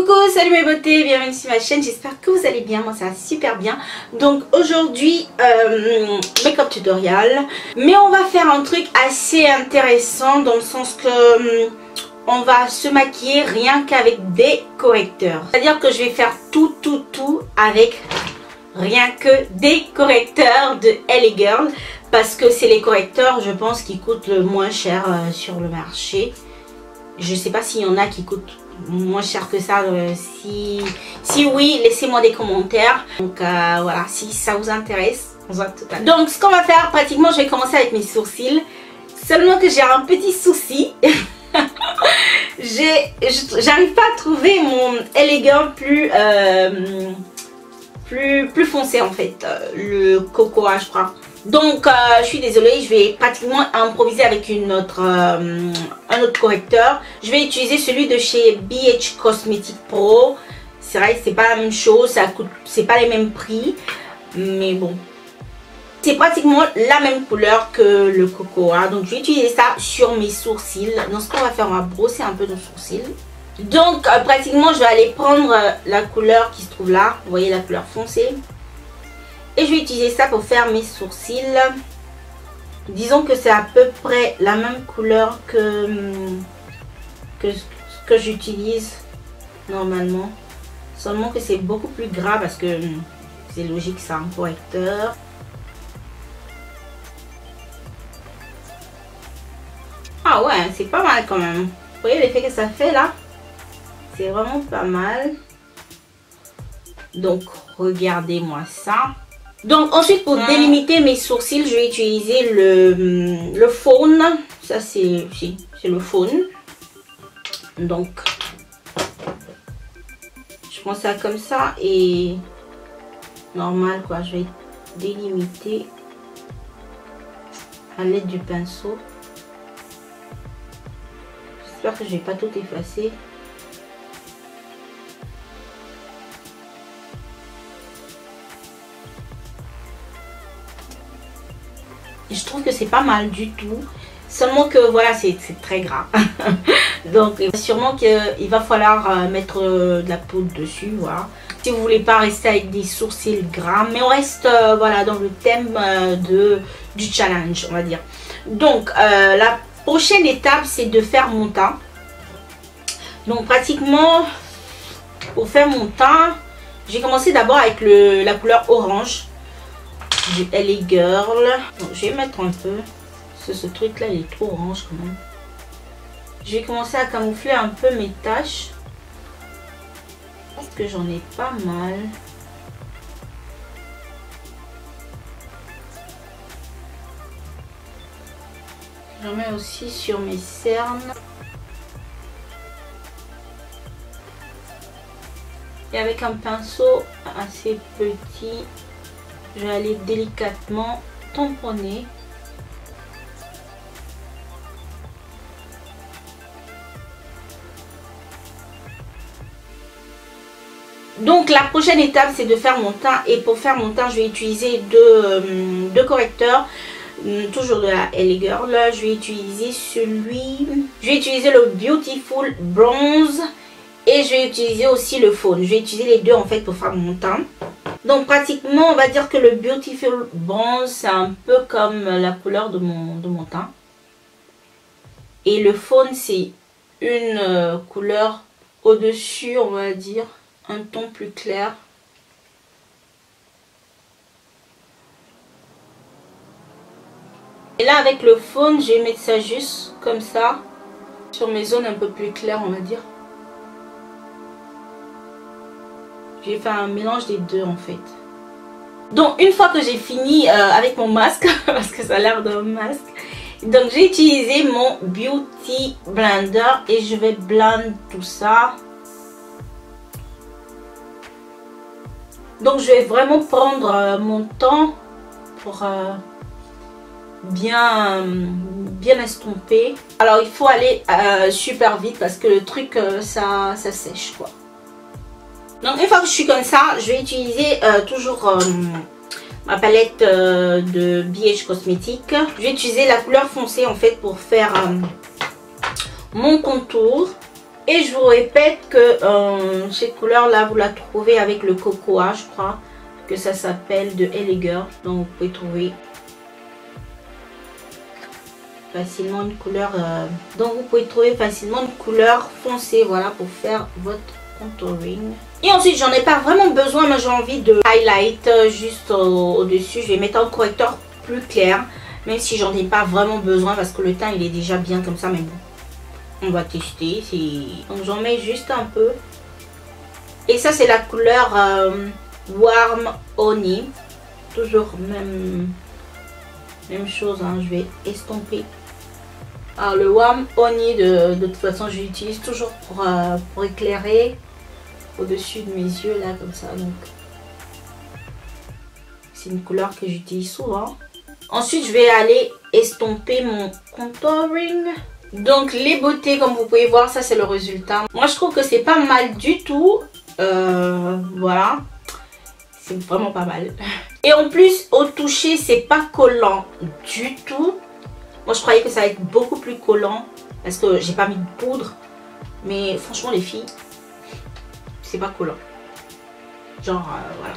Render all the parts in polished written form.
Coucou, salut mes beautés, bienvenue sur ma chaîne, j'espère que vous allez bien, moi ça va super bien. Donc aujourd'hui, make-up tutorial, mais on va faire un truc assez intéressant dans le sens que on va se maquiller rien qu'avec des correcteurs. C'est-à-dire que je vais faire tout avec rien que des correcteurs de LA Girl, parce que c'est les correcteurs, je pense, qui coûtent le moins cher sur le marché. Je sais pas s'il y en a qui coûtent moins cher que ça. Si oui, laissez-moi des commentaires. Donc voilà, si ça vous intéresse, on voit tout à l'heure. Donc ce qu'on va faire, pratiquement, je vais commencer avec mes sourcils. Seulement que j'ai un petit souci. J'arrive pas à trouver mon LA Girl plus foncé en fait, le cocoa je crois. Donc je suis désolée, je vais pratiquement improviser avec un autre correcteur. Je vais utiliser celui de chez BH Cosmetics Pro. C'est vrai que c'est pas la même chose, ça coûte, c'est pas les mêmes prix, mais bon, c'est pratiquement la même couleur que le cocoa. Donc je vais utiliser ça sur mes sourcils. Donc ce qu'on va faire, on va brosser un peu nos sourcils. Donc pratiquement je vais aller prendre la couleur qui se trouve là, vous voyez la couleur foncée, et je vais utiliser ça pour faire mes sourcils. Disons que c'est à peu près la même couleur que j'utilise normalement, seulement que c'est beaucoup plus gras parce que c'est logique, c'est un correcteur. Ah ouais, c'est pas mal quand même, vous voyez l'effet que ça fait là. C'est vraiment pas mal. Donc regardez-moi ça. Donc ensuite, pour délimiter mes sourcils, je vais utiliser le faune. Ça c'est le faune. Donc je prends ça comme ça et normal quoi. Je vais délimiter à l'aide du pinceau. J'espère que je vais pas tout effacer. Je trouve que c'est pas mal du tout, seulement que voilà, c'est très gras. Donc sûrement qu'il va falloir mettre de la poudre dessus, voilà, si vous voulez pas rester avec des sourcils gras. Mais on reste voilà dans le thème du challenge, on va dire. Donc la prochaine étape, c'est de faire mon teint. Donc pratiquement pour faire mon teint, j'ai commencé d'abord avec la couleur orange du LA Girl. Donc, je vais mettre un peu, parce que ce truc là il est trop orange quand même. Je vais commencer à camoufler un peu mes taches, parce que j'en ai pas mal. J'en mets aussi sur mes cernes. Et avec un pinceau assez petit, je vais aller délicatement tamponner. Donc la prochaine étape, c'est de faire mon teint. Et pour faire mon teint, je vais utiliser deux correcteurs. Toujours de la LA Girl. Je vais utiliser le Beautiful Bronze. Et je vais utiliser aussi le faune. Je vais utiliser les deux en fait pour faire mon teint. Donc pratiquement, on va dire que le Beautiful Bronze, c'est un peu comme la couleur de mon teint. Et le faune, c'est une couleur au-dessus, on va dire, un ton plus clair. Et là, avec le faune, je vais mettre ça juste comme ça, sur mes zones un peu plus claires, on va dire. J'ai fait un mélange des deux en fait. Donc une fois que j'ai fini avec mon masque, parce que ça a l'air d'un masque, donc j'ai utilisé mon Beauty Blender et je vais blender tout ça. Donc je vais vraiment prendre mon temps pour bien estomper. Alors il faut aller super vite parce que le truc ça sèche quoi. Donc une fois que je suis comme ça, je vais utiliser toujours ma palette de BH Cosmetics. Je vais utiliser la couleur foncée en fait pour faire mon contour. Et je vous répète que cette couleur là vous la trouvez avec le Cocoa, je crois que ça s'appelle de LA Girl. Donc vous pouvez trouver facilement une couleur foncée, voilà, pour faire votre contouring. Et ensuite j'en ai pas vraiment besoin, mais j'ai envie de highlight juste au-dessus. Je vais mettre un correcteur plus clair, même si j'en ai pas vraiment besoin parce que le teint il est déjà bien comme ça, mais bon, on va tester. Donc j'en mets juste un peu. Et ça c'est la couleur Warm Honey. Toujours même chose, hein. Je vais estomper. Alors le Warm Honey de toute façon je l'utilise toujours pour éclairer au-dessus de mes yeux là comme ça. Donc c'est une couleur que j'utilise souvent. Ensuite je vais aller estomper mon contouring. Donc les beautés, comme vous pouvez voir, ça c'est le résultat. Moi je trouve que c'est pas mal du tout. Voilà, c'est vraiment pas mal. Et en plus au toucher c'est pas collant du tout. Moi je croyais que ça allait être beaucoup plus collant parce que j'ai pas mis de poudre. Mais franchement les filles, c'est pas collant. Genre voilà.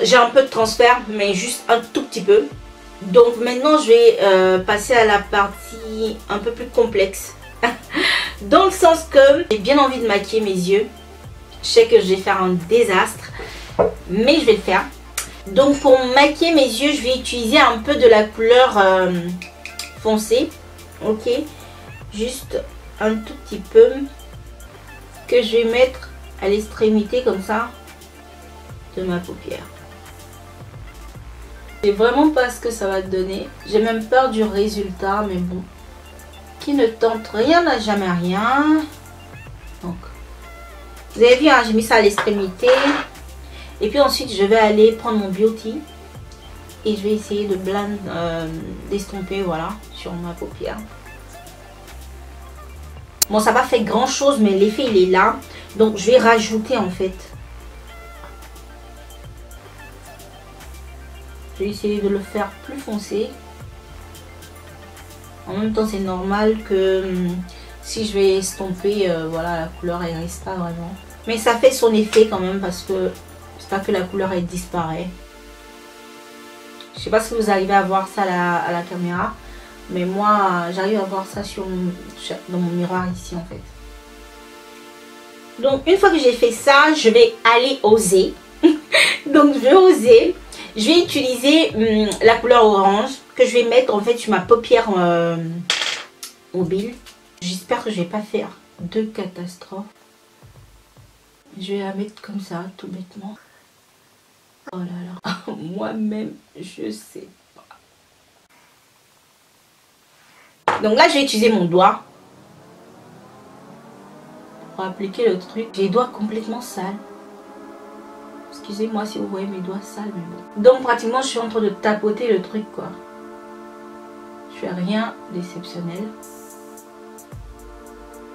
J'ai un peu de transfert, mais juste un tout petit peu. Donc maintenant je vais passer à la partie un peu plus complexe. Dans le sens que j'ai bien envie de maquiller mes yeux. Je sais que je vais faire un désastre, mais je vais le faire. Donc pour maquiller mes yeux, je vais utiliser un peu de la couleur foncée. Ok, juste un tout petit peu que je vais mettre à l'extrémité comme ça de ma paupière. Je sais vraiment pas ce que ça va donner. J'ai même peur du résultat, mais bon, qui ne tente rien n'a jamais rien. Donc vous avez vu, hein, j'ai mis ça à l'extrémité. Et puis ensuite je vais aller prendre mon beauty et je vais essayer de d'estomper, voilà, sur ma paupière. Bon, ça n'a pas fait grand chose, mais l'effet il est là. Donc je vais rajouter en fait. Je vais essayer de le faire plus foncé. En même temps c'est normal que si je vais estomper, voilà, la couleur elle reste pas vraiment. Mais ça fait son effet quand même parce que c'est pas que la couleur elle disparaît. Je sais pas si vous arrivez à voir ça à la caméra, mais moi j'arrive à voir ça dans mon miroir ici en fait. Donc une fois que j'ai fait ça, je vais aller oser. Donc je vais oser. Je vais utiliser la couleur orange que je vais mettre en fait sur ma paupière mobile. J'espère que je vais pas faire de catastrophe. Je vais la mettre comme ça, tout bêtement. Oh là là, moi-même, je sais pas. Donc là, je vais utiliser mon doigt pour appliquer le truc. J'ai les doigts complètement sales. Excusez-moi si vous voyez mes doigts sales, mais bon. Donc pratiquement, je suis en train de tapoter le truc, quoi. Je fais rien d'exceptionnel.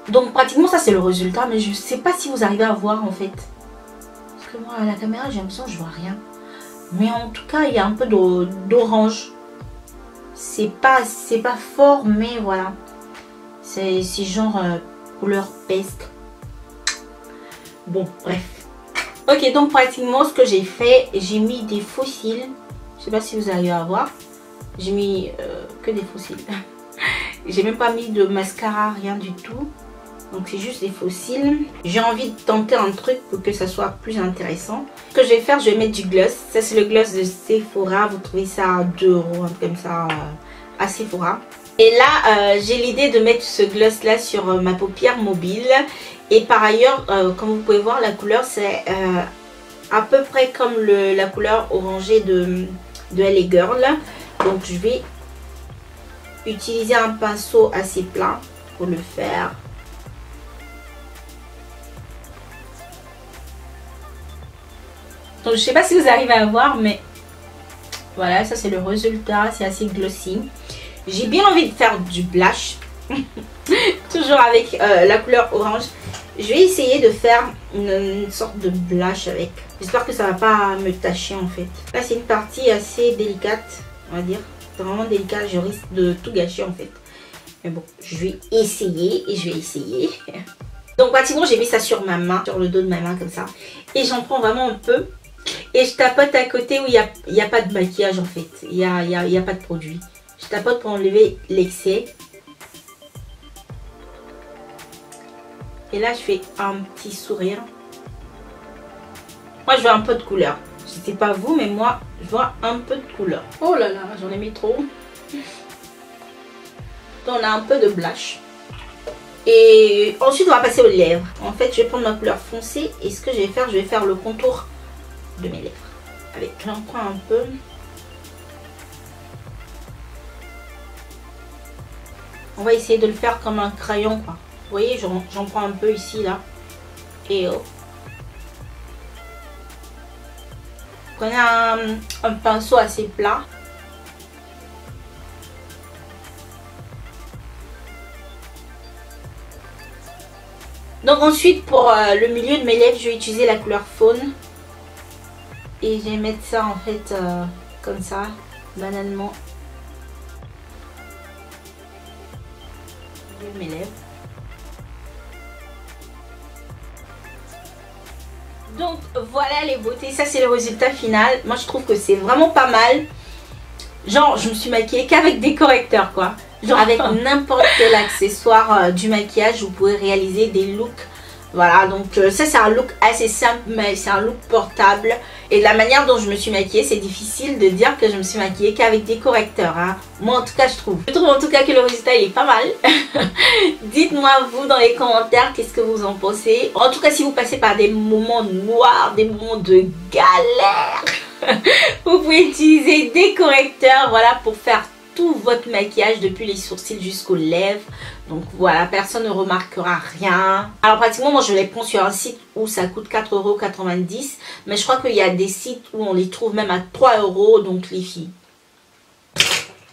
Donc pratiquement, ça c'est le résultat, mais je sais pas si vous arrivez à voir en fait. Parce que moi, à la caméra, j'ai l'impression que je vois rien. Mais en tout cas, il y a un peu d'orange. C'est pas fort, mais voilà. C'est genre couleur pesque. Bon, bref. Ok, donc pratiquement, ce que j'ai fait, j'ai mis des faux cils. Je sais pas si vous arrivez à voir. J'ai mis que des faux cils. J'ai même pas mis de mascara, rien du tout. Donc c'est juste des faux cils. J'ai envie de tenter un truc pour que ça soit plus intéressant. Ce que je vais faire, je vais mettre du gloss. Ça c'est le gloss de Sephora. Vous trouvez ça à 2 €, un truc comme ça, à Sephora. Et là, j'ai l'idée de mettre ce gloss là sur ma paupière mobile. Et par ailleurs, comme vous pouvez voir, la couleur c'est à peu près comme la couleur orangée de LA Girl. Donc je vais utiliser un pinceau assez plat pour le faire. Donc je sais pas si vous arrivez à voir, mais voilà, ça c'est le résultat, c'est assez glossy. J'ai bien envie de faire du blush, toujours avec la couleur orange. Je vais essayer de faire une sorte de blush avec. J'espère que ça va pas me tacher en fait. Là c'est une partie assez délicate, on va dire. C'est vraiment délicat, je risque de tout gâcher en fait. Mais bon, je vais essayer et je vais essayer. Donc pratiquement j'ai mis ça sur ma main, sur le dos de ma main comme ça. Et j'en prends vraiment un peu. Et je tapote à côté où il n'y a pas de maquillage en fait. Il n'y a pas de produit. Je tapote pour enlever l'excès. Et là je fais un petit sourire. Moi je veux un peu de couleur. Je ne sais pas vous mais moi je vois un peu de couleur. Oh là là, j'en ai mis trop. Donc on a un peu de blush. Et ensuite on va passer aux lèvres. En fait je vais prendre ma couleur foncée. Et ce que je vais faire le contour de mes lèvres. Avec, j'en prends un peu. On va essayer de le faire comme un crayon quoi. Vous voyez, j'en prends un peu ici là. Et oh. Prenez un pinceau assez plat. Donc ensuite pour le milieu de mes lèvres, je vais utiliser la couleur faune. Et je vais mettre ça en fait comme ça, banalement. Au milieu de mes lèvres. Donc voilà les beautés, ça c'est le résultat final. Moi je trouve que c'est vraiment pas mal. Genre je me suis maquillée qu'avec des correcteurs quoi. Genre avec n'importe quel accessoire du maquillage vous pouvez réaliser des looks. Voilà donc ça c'est un look assez simple mais c'est un look portable. Et de la manière dont je me suis maquillée, c'est difficile de dire que je me suis maquillée qu'avec des correcteurs hein. Moi en tout cas je trouve. Je trouve en tout cas que le résultat il est pas mal. Dites-moi vous dans les commentaires qu'est-ce que vous en pensez. En tout cas si vous passez par des moments noirs, des moments de galère, vous pouvez utiliser des correcteurs voilà pour faire tout votre maquillage depuis les sourcils jusqu'aux lèvres. Donc voilà, personne ne remarquera rien. Alors pratiquement moi je les prends sur un site où ça coûte 4,90 €. Mais je crois qu'il y a des sites où on les trouve même à 3 €. Donc les filles,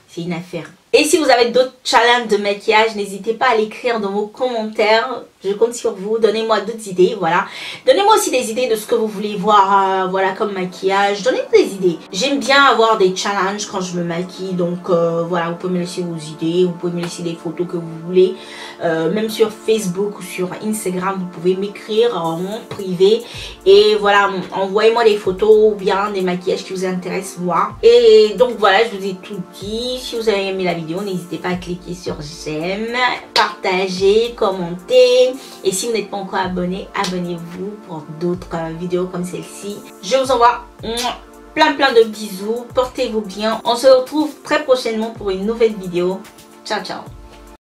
c'est une affaire. Et si vous avez d'autres challenges de maquillage, n'hésitez pas à l'écrire dans vos commentaires. Je compte sur vous. Donnez-moi d'autres idées, voilà. Donnez-moi aussi des idées de ce que vous voulez voir, voilà, comme maquillage. Donnez-moi des idées. J'aime bien avoir des challenges quand je me maquille. Donc, voilà, vous pouvez me laisser vos idées. Vous pouvez me laisser des photos que vous voulez. Même sur Facebook ou sur Instagram, vous pouvez m'écrire en privé. Et voilà, envoyez-moi des photos ou bien des maquillages qui vous intéressent, moi. Et donc, voilà, je vous ai tout dit. Si vous avez aimé la vidéo, n'hésitez pas à cliquer sur j'aime, partager, commenter. Et si vous n'êtes pas encore abonné, abonnez-vous pour d'autres vidéos comme celle-ci. Je vous envoie plein de bisous. Portez-vous bien. On se retrouve très prochainement pour une nouvelle vidéo. Ciao, ciao.